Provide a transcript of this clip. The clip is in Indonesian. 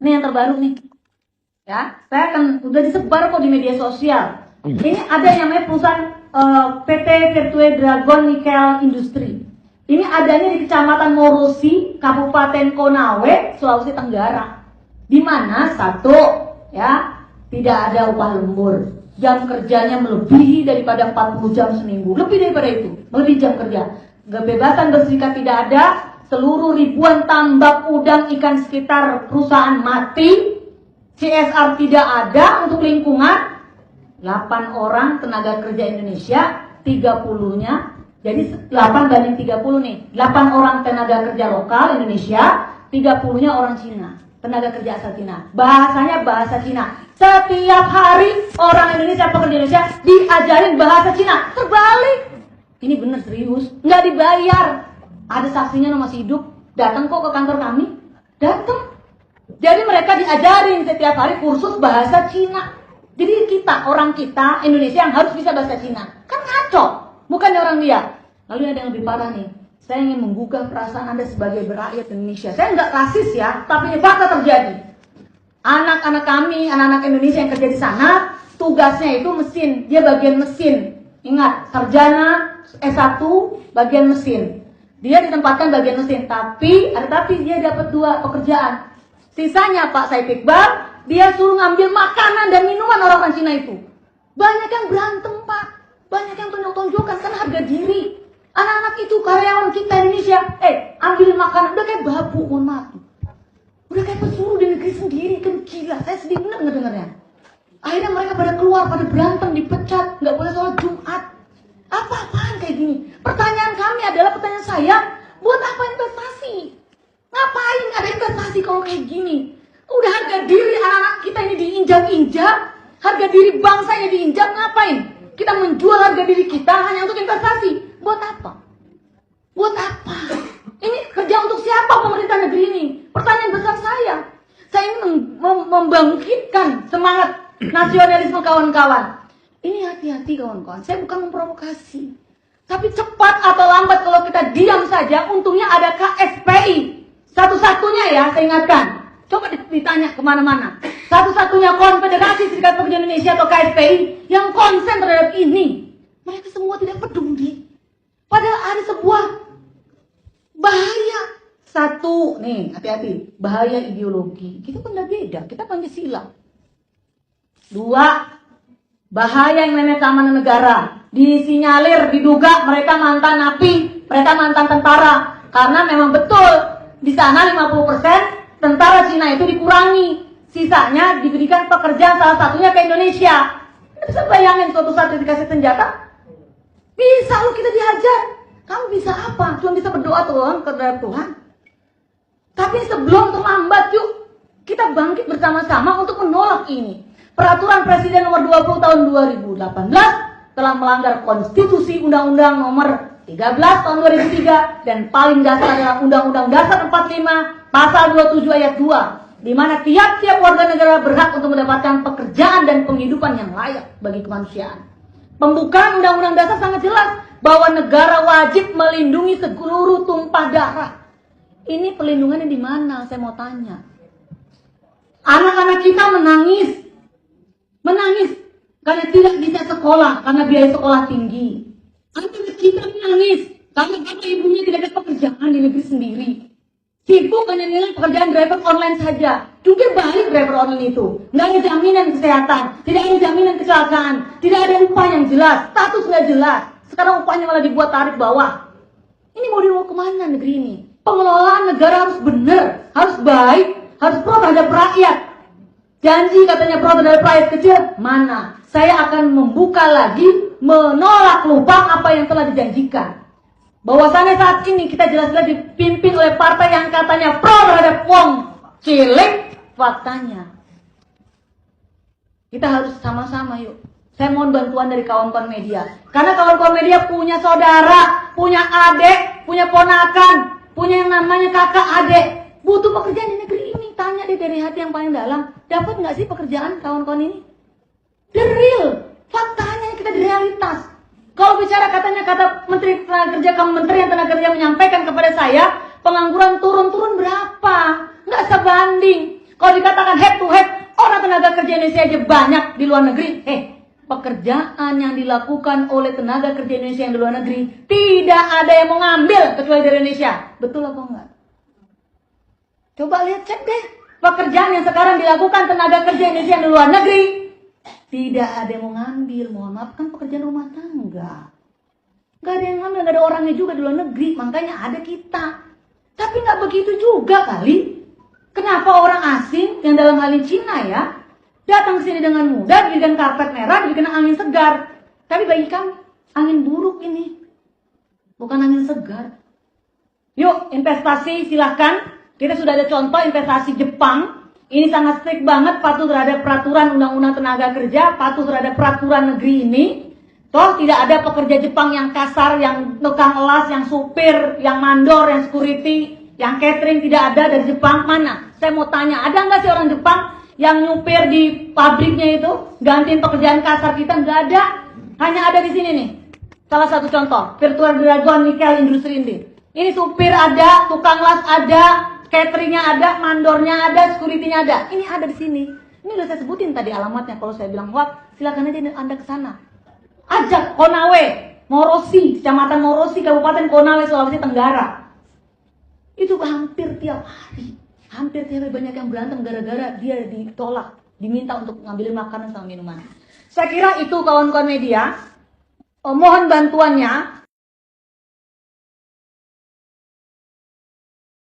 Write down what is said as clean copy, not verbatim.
Ini yang terbaru nih. Ya, saya akan udah disebar kok di media sosial. Ini ada yang namanya perusahaan PT Virtue Dragon Nickel Industri. Ini adanya di Kecamatan Morosi, Kabupaten Konawe, Sulawesi Tenggara. Di mana satu, ya, tidak ada upah lembur. Jam kerjanya melebihi daripada 40 jam seminggu. Lebih daripada itu, melebihi jam kerja. Kebebasan berserikat tidak ada. Seluruh ribuan tambak udang ikan sekitar perusahaan mati. CSR tidak ada untuk lingkungan. 8 orang tenaga kerja Indonesia, 30-nya, jadi 8 banding 30 nih. 8 orang tenaga kerja lokal Indonesia, 30-nya orang Cina, tenaga kerja asal Cina. Bahasanya bahasa Cina. Setiap hari orang Indonesia, pekerja Indonesia diajarin bahasa Cina. Terbalik. Ini bener serius, nggak dibayar. Ada saksinya masih hidup, datang kok ke kantor kami, datang. Jadi mereka diajarin setiap hari kursus bahasa Cina. Jadi kita, orang kita, Indonesia yang harus bisa bahasa Cina. Kan ngaco, bukannya orang dia. Lalu ada yang lebih parah nih. Saya ingin menggugah perasaan Anda sebagai rakyat Indonesia. Saya nggak rasis ya, tapi ini fakta terjadi. Anak-anak kami, anak-anak Indonesia yang kerja di sana, tugasnya itu mesin. Dia bagian mesin. Ingat, sarjana S1 bagian mesin. Dia ditempatkan bagian mesin, tapi dia dapat 2 pekerjaan. Sisanya Pak Said Iqbal, dia suruh ngambil makanan dan minuman orang-orang Cina itu. Banyak yang berantem Pak, banyak yang tonjok-tonjokan karena harga diri. Anak-anak itu karyawan kita Indonesia, ambil makanan, udah kayak babu, mohon maaf. Udah kayak pesuruh di negeri sendiri, kan gila. Saya sedih bener ngedengarnya. Akhirnya mereka pada keluar, pada berantem, dipecat, nggak boleh sholat Jumat. Apa-apaan kayak gini? Pertanyaan kami adalah, pertanyaan saya, buat apa investasi? Ngapain ada investasi kalau kayak gini? Udah harga diri anak-anak kita ini diinjak-injak, harga diri bangsa ini diinjak, ngapain? Kita menjual harga diri kita hanya untuk investasi. Buat apa? Buat apa? Ini kerja untuk siapa pemerintah negeri ini? Pertanyaan besar saya. Saya ingin membangkitkan semangat nasionalisme kawan-kawan. Ini hati-hati kawan-kawan, saya bukan memprovokasi. Tapi cepat atau lambat kalau kita diam saja, untungnya ada KSPI. Satu-satunya ya, saya ingatkan. Coba ditanya kemana-mana. Satu-satunya Konfederasi Serikat Pekerja Indonesia atau KSPI yang konsen terhadap ini. Mereka semua tidak peduli. Padahal ada sebuah bahaya. Satu, nih hati-hati, bahaya ideologi. Kita kan udah beda, kita Pancasila. 2, bahaya yang namanya keamanan negara. Disinyalir, diduga mereka mantan napi, mereka mantan tentara. Karena memang betul, di sana 50% tentara Cina itu dikurangi. Sisanya diberikan pekerjaan salah satunya ke Indonesia. Anda bisa bayangin suatu saat dikasih senjata? Bisa loh kita dihajar. Kamu bisa apa? Cuma bisa berdoa Tuhan kepada Tuhan. Tapi sebelum terlambat yuk, kita bangkit bersama-sama untuk menolak ini. Peraturan Presiden nomor 20 tahun 2018 telah melanggar konstitusi Undang-Undang nomor 13 tahun 2003 dan paling dasar adalah Undang-Undang Dasar 45 pasal 27 ayat 2 di mana tiap-tiap warga negara berhak untuk mendapatkan pekerjaan dan penghidupan yang layak bagi kemanusiaan. Pembukaan Undang-Undang Dasar sangat jelas bahwa negara wajib melindungi seluruh tumpah darah. Ini perlindungannya di mana? Saya mau tanya. Anak-anak kita menangis karena tidak bisa sekolah, karena biaya sekolah tinggi. Anak-anak kita menangis karena bapak ibunya tidak ada pekerjaan di negeri sendiri. Sibuk hanya dengan pekerjaan driver online saja. Juga balik driver online itu. Nggak ada jaminan kesehatan, tidak ada jaminan kecelakaan, tidak ada upah yang jelas, status nggak jelas. Sekarang upahnya malah dibuat tarif bawah. Ini mau dibawa kemana negeri ini? Pengelolaan negara harus benar, harus baik, harus pro terhadap rakyat. Janji katanya pro terhadap rakyat kecil, mana? Saya akan membuka lagi, menolak lupa apa yang telah dijanjikan. Bahwasannya saat ini kita jelas-jelas dipimpin oleh partai yang katanya pro terhadap wong cilik, faktanya. Kita harus sama-sama yuk. Saya mohon bantuan dari kawan-kawan media. Karena kawan-kawan media punya saudara, punya adik, punya ponakan, punya yang namanya kakak adik. Butuh pekerjaan di negeri ini. Tanya deh dari hati yang paling dalam. Dapat nggak sih pekerjaan kawan-kawan ini? The real. Faktanya kita di realitas. Kalau bicara katanya kata Menteri Tenaga Kerja, Kementerian Tenaga Kerja menyampaikan kepada saya, pengangguran turun berapa? Nggak sebanding. Kalau dikatakan head to head, orang tenaga kerja Indonesia aja banyak di luar negeri. Pekerjaan yang dilakukan oleh tenaga kerja Indonesia yang di luar negeri tidak ada yang mau ngambil kecuali dari Indonesia. Betul apa enggak? Coba lihat, cek deh. Pekerjaan yang sekarang dilakukan tenaga kerja Indonesia yang di luar negeri tidak ada yang mau ngambil. Mohon maaf, kan pekerjaan rumah tangga. Gak ada yang ngambil, gak ada orangnya juga di luar negeri. Makanya ada kita. Tapi gak begitu juga kali. Kenapa orang asing yang dalam hal ini Cina ya, datang ke sini dengan mudah, diberikan karpet merah, diberikan angin segar. Tapi bagi kami, angin buruk ini. Bukan angin segar. Yuk, investasi silahkan. Kita sudah ada contoh investasi Jepang. Ini sangat strict banget, patuh terhadap peraturan undang-undang tenaga kerja, patuh terhadap peraturan negeri ini. Toh tidak ada pekerja Jepang yang kasar, yang tukang elas, yang supir, yang mandor, yang security, yang catering, tidak ada dari Jepang. Mana? Saya mau tanya, ada nggak sih orang Jepang yang nyupir di pabriknya itu gantiin pekerjaan kasar kita? Nggak ada. Hanya ada di sini nih. Salah satu contoh, Virtual Dragon Nickel Industri ini. Ini supir ada, tukang las ada, cateringnya ada, mandornya ada, securitynya ada. Ini ada di sini. Ini udah saya sebutin tadi alamatnya. Kalau saya bilang wah, silakan aja Anda ke sana. Ajak Konawe, Morosi, Kecamatan Morosi, Kabupaten Konawe, Sulawesi Tenggara. Itu hampir tiap hari. Hampir tiap hari banyak yang berantem gara-gara dia ditolak, diminta untuk ngambilin makanan sama minuman. Saya kira itu kawan-kawan media. Mohon bantuannya.